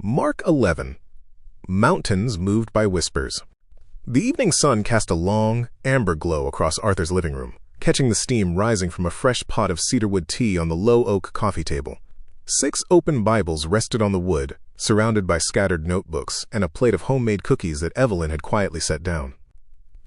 Mark 11. Mountains moved by whispers. The evening sun cast a long, amber glow across Arthur's living room, catching the steam rising from a fresh pot of cedarwood tea on the low oak coffee table. 6 open Bibles rested on the wood, surrounded by scattered notebooks and a plate of homemade cookies that Evelyn had quietly set down.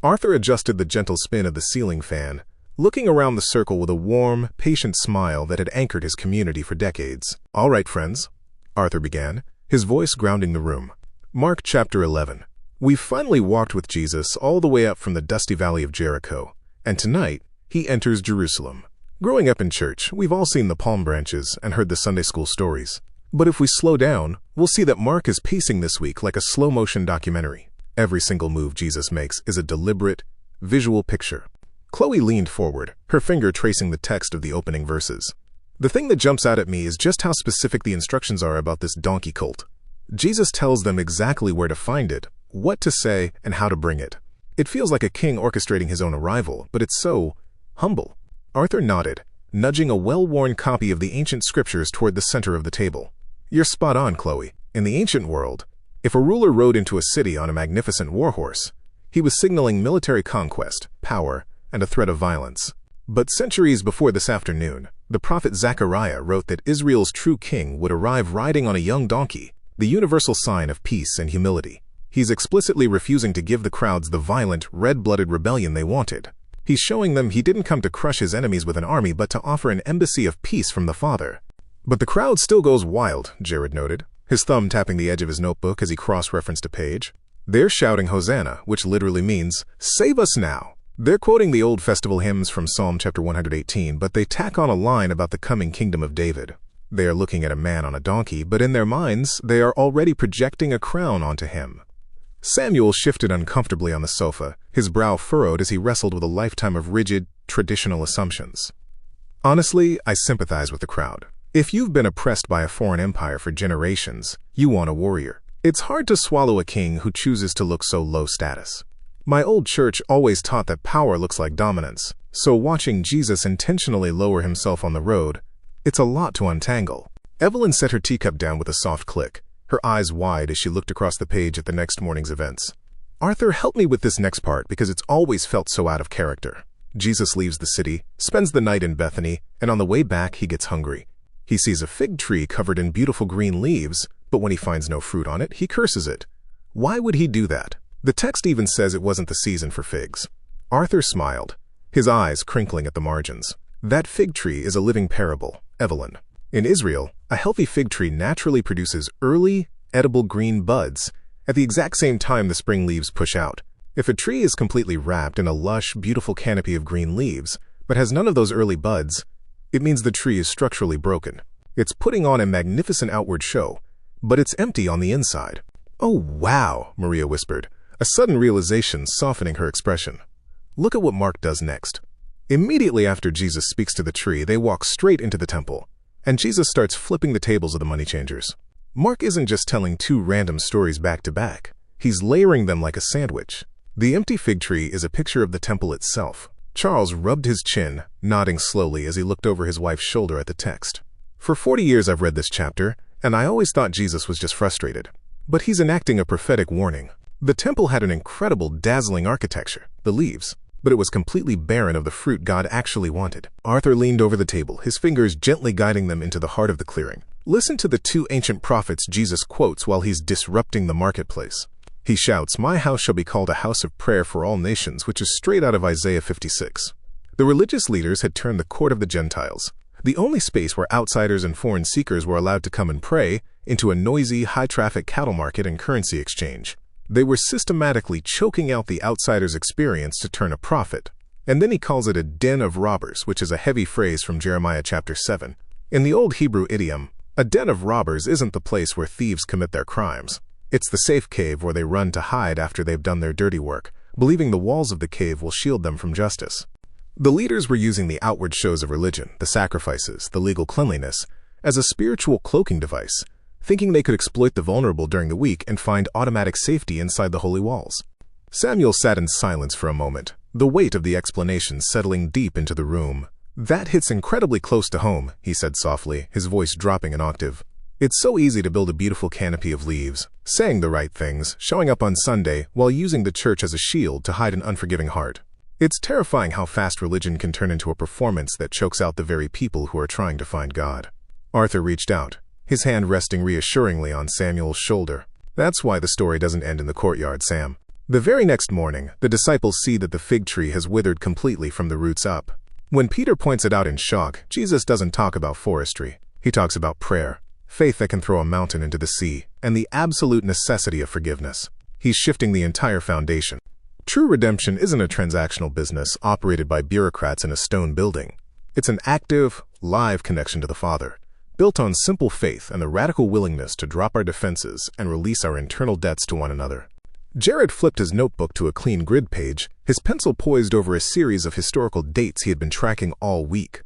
Arthur adjusted the gentle spin of the ceiling fan, looking around the circle with a warm, patient smile that had anchored his community for decades. "All right, friends," Arthur began, his voice grounding the room. Mark chapter 11. We've finally walked with Jesus all the way up from the dusty valley of Jericho, and tonight he enters Jerusalem. Growing up in church, we've all seen the palm branches and heard the Sunday school stories. But if we slow down, we'll see that Mark is pacing this week like a slow-motion documentary. Every single move Jesus makes is a deliberate, visual picture. Chloe leaned forward, her finger tracing the text of the opening verses. The thing that jumps out at me is just how specific the instructions are about this donkey cult. Jesus tells them exactly where to find it, what to say, and how to bring it. It feels like a king orchestrating his own arrival, but it's so humble. Arthur nodded, nudging a well-worn copy of the ancient scriptures toward the center of the table. You're spot on, Chloe. In the ancient world, if a ruler rode into a city on a magnificent warhorse, he was signaling military conquest, power, and a threat of violence. But centuries before this afternoon, the prophet Zechariah wrote that Israel's true king would arrive riding on a young donkey, the universal sign of peace and humility. He's explicitly refusing to give the crowds the violent, red-blooded rebellion they wanted. He's showing them he didn't come to crush his enemies with an army but to offer an embassy of peace from the Father. But the crowd still goes wild, Jared noted, his thumb tapping the edge of his notebook as he cross-referenced a page. They're shouting Hosanna, which literally means, "Save us now." They're quoting the old festival hymns from Psalm chapter 118, but they tack on a line about the coming kingdom of David. They are looking at a man on a donkey, but in their minds, they are already projecting a crown onto him. Samuel shifted uncomfortably on the sofa, his brow furrowed as he wrestled with a lifetime of rigid, traditional assumptions. Honestly, I sympathize with the crowd. If you've been oppressed by a foreign empire for generations, you want a warrior. It's hard to swallow a king who chooses to look so low status. My old church always taught that power looks like dominance, so watching Jesus intentionally lower himself on the road, it's a lot to untangle. Evelyn set her teacup down with a soft click, her eyes wide as she looked across the page at the next morning's events. Arthur, help me with this next part because it's always felt so out of character. Jesus leaves the city, spends the night in Bethany, and on the way back he gets hungry. He sees a fig tree covered in beautiful green leaves, but when he finds no fruit on it, he curses it. Why would he do that? The text even says it wasn't the season for figs. Arthur smiled, his eyes crinkling at the margins. That fig tree is a living parable, Evelyn. In Israel, a healthy fig tree naturally produces early, edible green buds at the exact same time the spring leaves push out. If a tree is completely wrapped in a lush, beautiful canopy of green leaves, but has none of those early buds, it means the tree is structurally broken. It's putting on a magnificent outward show, but it's empty on the inside. "Oh, wow," Maria whispered, a sudden realization softening her expression. Look at what Mark does next. Immediately after Jesus speaks to the tree, they walk straight into the temple, and Jesus starts flipping the tables of the money changers. Mark isn't just telling 2 random stories back to back. He's layering them like a sandwich. The empty fig tree is a picture of the temple itself. Charles rubbed his chin, nodding slowly as he looked over his wife's shoulder at the text. For 40 years I've read this chapter, and I always thought Jesus was just frustrated. But he's enacting a prophetic warning. The temple had an incredible, dazzling architecture, the leaves, but it was completely barren of the fruit God actually wanted. Arthur leaned over the table, his fingers gently guiding them into the heart of the clearing. Listen to the 2 ancient prophets Jesus quotes while he's disrupting the marketplace. He shouts, "My house shall be called a house of prayer for all nations," which is straight out of Isaiah 56. The religious leaders had turned the court of the Gentiles, the only space where outsiders and foreign seekers were allowed to come and pray, into a noisy, high-traffic cattle market and currency exchange. They were systematically choking out the outsider's experience to turn a profit. And then he calls it a den of robbers, which is a heavy phrase from Jeremiah chapter 7. In the old Hebrew idiom, a den of robbers isn't the place where thieves commit their crimes. It's the safe cave where they run to hide after they've done their dirty work, believing the walls of the cave will shield them from justice. The leaders were using the outward shows of religion, the sacrifices, the legal cleanliness, as a spiritual cloaking device, thinking they could exploit the vulnerable during the week and find automatic safety inside the holy walls. Samuel sat in silence for a moment, the weight of the explanation settling deep into the room. "That hits incredibly close to home," he said softly, his voice dropping an octave. It's so easy to build a beautiful canopy of leaves, saying the right things, showing up on Sunday while using the church as a shield to hide an unforgiving heart. It's terrifying how fast religion can turn into a performance that chokes out the very people who are trying to find God. Arthur reached out, his hand resting reassuringly on Samuel's shoulder. That's why the story doesn't end in the courtyard, Sam. The very next morning, the disciples see that the fig tree has withered completely from the roots up. When Peter points it out in shock, Jesus doesn't talk about forestry. He talks about prayer, faith that can throw a mountain into the sea, and the absolute necessity of forgiveness. He's shifting the entire foundation. True redemption isn't a transactional business operated by bureaucrats in a stone building. It's an active, live connection to the Father, built on simple faith and the radical willingness to drop our defenses and release our internal debts to one another. Jared flipped his notebook to a clean grid page, his pencil poised over a series of historical dates he had been tracking all week.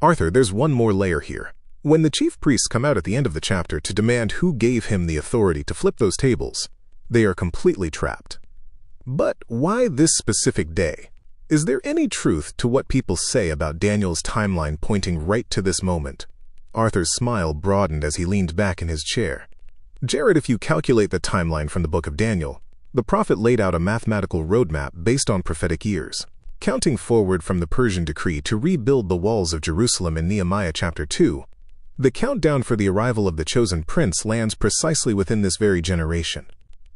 Arthur, there's one more layer here. When the chief priests come out at the end of the chapter to demand who gave him the authority to flip those tables, they are completely trapped. But why this specific day? Is there any truth to what people say about Daniel's timeline pointing right to this moment? Arthur's smile broadened as he leaned back in his chair. Jared, if you calculate the timeline from the book of Daniel, the prophet laid out a mathematical roadmap based on prophetic years. Counting forward from the Persian decree to rebuild the walls of Jerusalem in Nehemiah chapter 2, the countdown for the arrival of the chosen prince lands precisely within this very generation.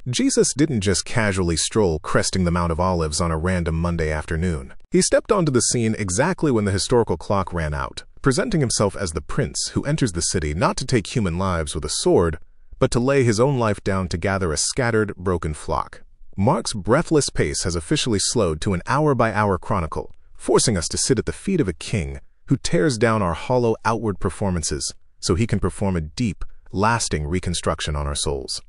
Jesus didn't just casually stroll cresting the Mount of Olives on a random Monday afternoon. He stepped onto the scene exactly when the historical clock ran out, presenting himself as the prince who enters the city not to take human lives with a sword, but to lay his own life down to gather a scattered, broken flock. Mark's breathless pace has officially slowed to an hour-by-hour chronicle, forcing us to sit at the feet of a king who tears down our hollow outward performances so he can perform a deep, lasting reconstruction on our souls.